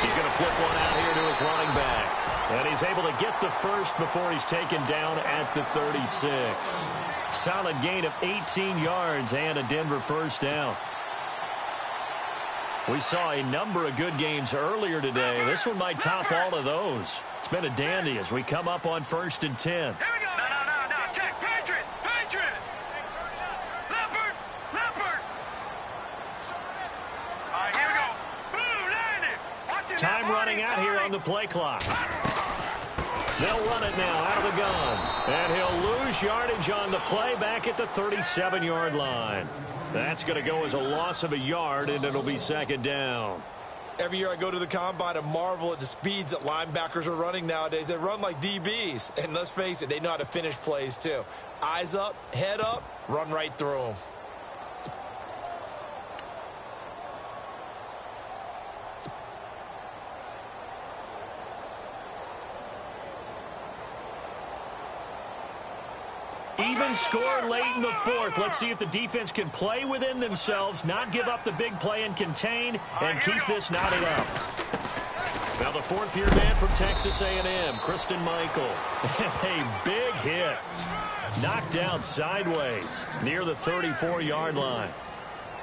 He's going to flip one out here to his running back. And he's able to get the first before he's taken down at the 36. Solid gain of 18 yards and a Denver first down. We saw a number of good games earlier today. This one might top all of those. It's been a dandy as we come up on 1st and 10. Here we go. No. Check. Patriot. Leopard. All right, here we go. Boom, landed. Watch it. Time running out here on the play clock. They'll run it now out of the gun. And he'll lose yardage on the play back at the 37-yard line. That's going to go as a loss of a yard, and it'll be second down. Every year I go to the combine and marvel at the speeds that linebackers are running nowadays. They run like DBs. And let's face it, they know how to finish plays too. Eyes up, head up, run right through them. Even score late in the 4th. Let's see if the defense can play within themselves, not give up the big play and contain, and keep this knotted up. Now the 4th-year man from Texas A&M, Christine Michael. A big hit. Knocked down sideways near the 34-yard line.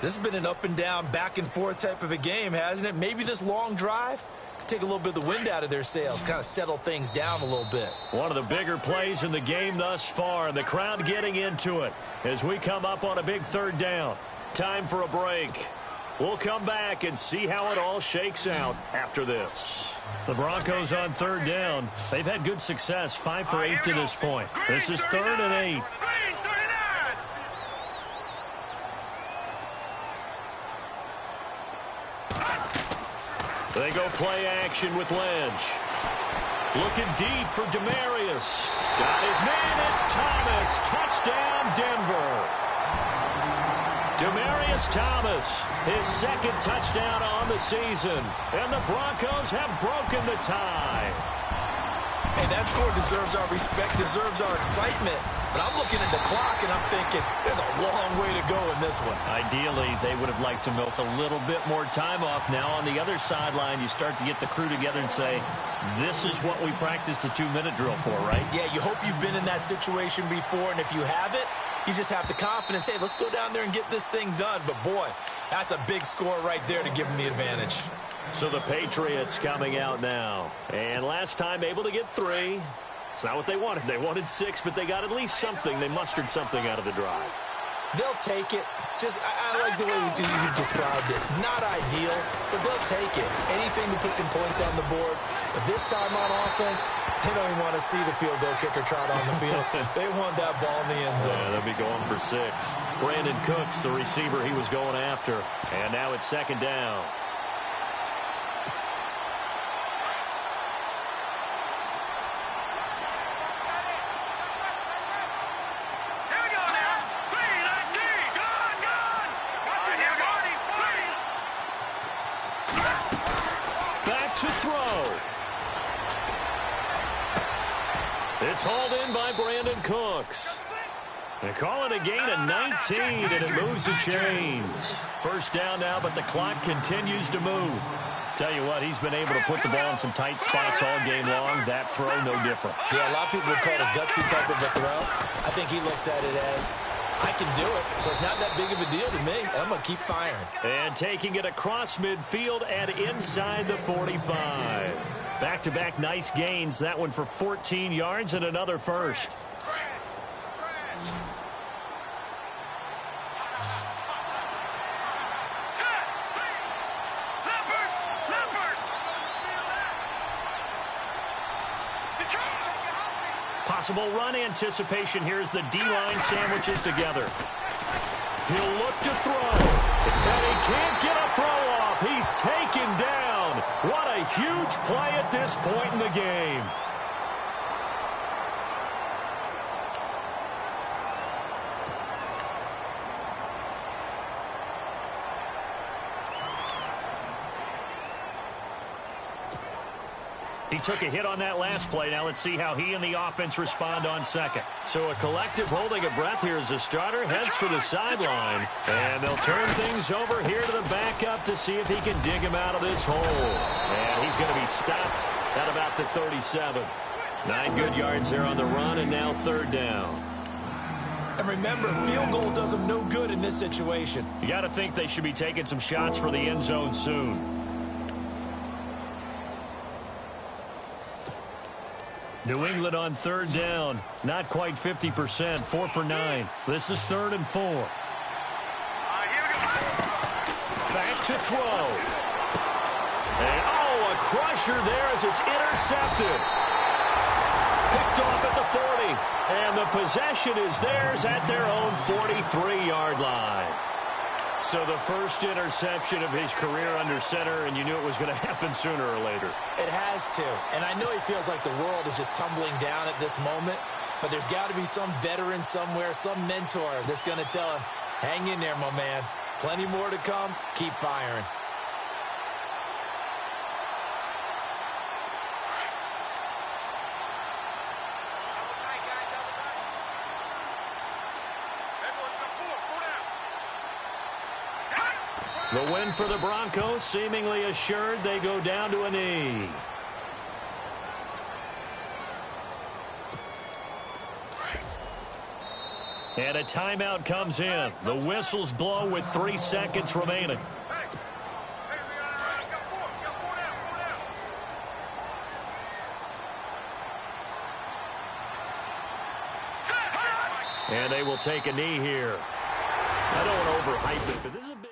This has been an up and down, back and forth type of a game, hasn't it? Maybe this long drive take a little bit of the wind out of their sails, kind of settle things down a little bit. One of the bigger plays in the game thus far, and the crowd getting into it as we come up on a big 3rd down. Time for a break. We'll come back and see how it all shakes out after this. The Broncos on 3rd down. They've had good success, 5 for 8 to this point. This is 3rd and 8. They go play action with Lynch. Looking deep for Demarius. Got his man, it's Thomas. Touchdown, Denver. Demarius Thomas, his 2nd touchdown on the season. And the Broncos have broken the tie. Hey, that score deserves our respect, deserves our excitement. But I'm looking at the clock, and I'm thinking there's a long way to go in this one. Ideally, they would have liked to milk a little bit more time off. Now, on the other sideline, you start to get the crew together and say, this is what we practiced a 2-minute drill for, right? Yeah, you hope you've been in that situation before, and if you haven't, you just have the confidence, hey, let's go down there and get this thing done. But, boy, that's a big score right there to give them the advantage. So the Patriots coming out now. And last time able to get 3. It's not what they wanted. They wanted 6, but they got at least something. They mustered something out of the drive. They'll take it. I like the way you described it. Not ideal, but they'll take it. Anything to put some points on the board. But this time on offense, they don't even want to see the field goal kicker trot on the field. They want that ball in the end zone. Yeah, they'll be going for 6. Brandon Cooks, the receiver he was going after. And now it's 2nd down. To throw. It's hauled in by Brandon Cooks. They're calling a gain of 19, and it moves the chains. First down now, but the clock continues to move. Tell you what, he's been able to put the ball in some tight spots all game long. That throw, no different. Yeah, a lot of people would call it a gutsy type of a throw. I think he looks at it as, I can do it, so it's not that big of a deal to me. I'm going to keep firing. And taking it across midfield and inside the 45. Back-to-back nice gains. That one for 14 yards and another first. Possible run anticipation here as the D-line sandwiches together. He'll look to throw. And he can't get a throw off. He's taken down. What a huge play at this point in the game. He took a hit on that last play. Now let's see how he and the offense respond on second. So a collective holding a breath here as the starter heads for the sideline. And they'll turn things over here to the backup to see if he can dig him out of this hole. And he's going to be stopped at about the 37. 9 good yards there on the run, and now third down. And remember, field goal does them no good in this situation. You got to think they should be taking some shots for the end zone soon. New England on third down. Not quite 50%. 4 for 9. This is 3rd and 4. Back to throw. And, a crusher there as it's intercepted. Picked off at the 40. And the possession is theirs at their own 43-yard line. So the first interception of his career under center, and you knew it was going to happen sooner or later. It has to. And I know he feels like the world is just tumbling down at this moment, but there's got to be some veteran somewhere, some mentor that's going to tell him, hang in there, my man. Plenty more to come. Keep firing. The win for the Broncos, seemingly assured. They go down to a knee. And a timeout comes in. The whistles blow with 3 seconds remaining. And they will take a knee here. I don't want to overhype it, but this is a big...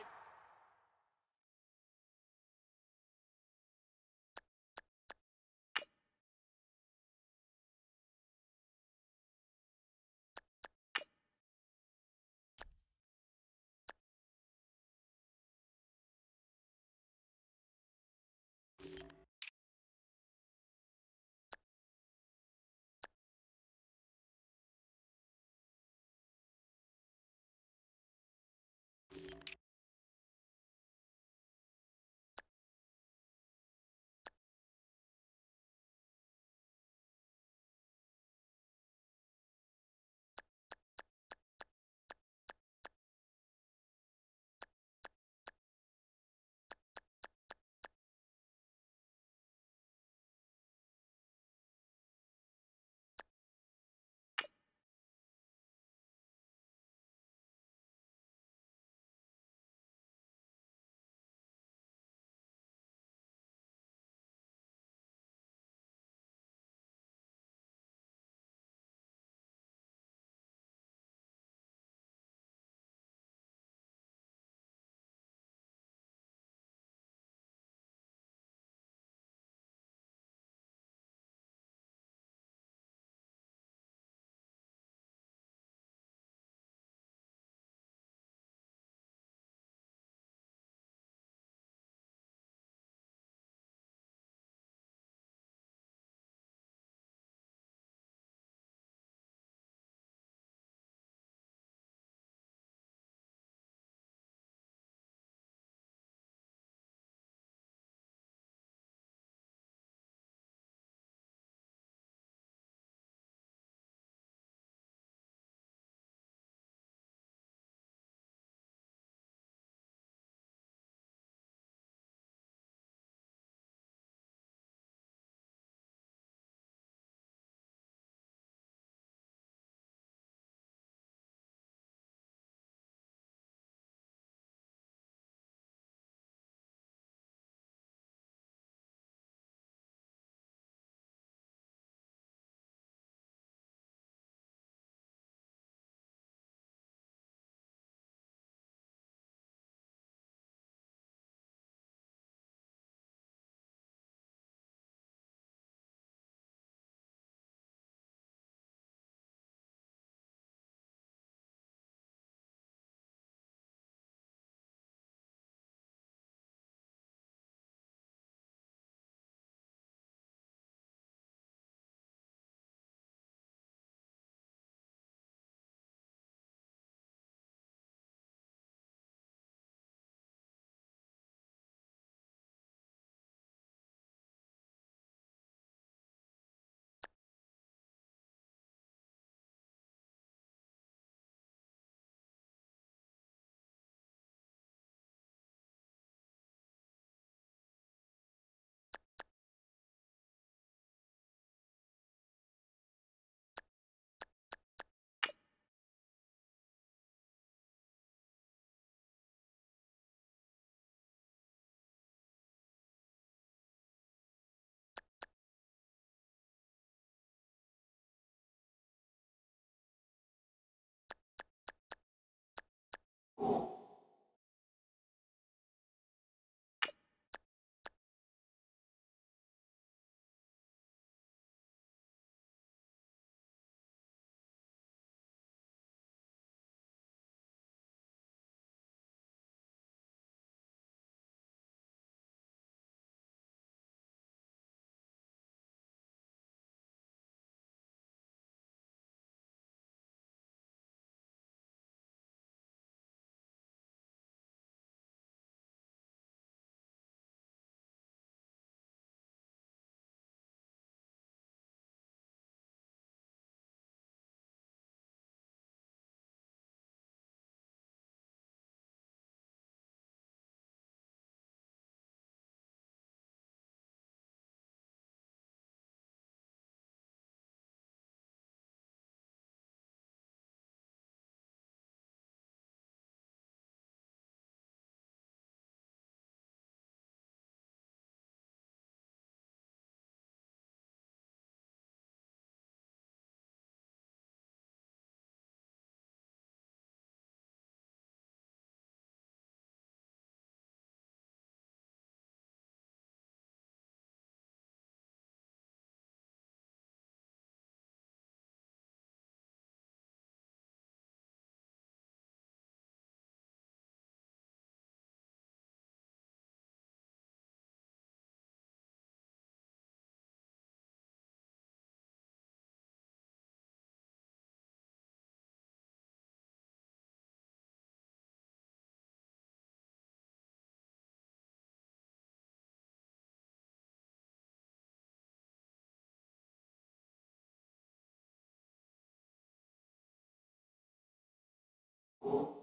you.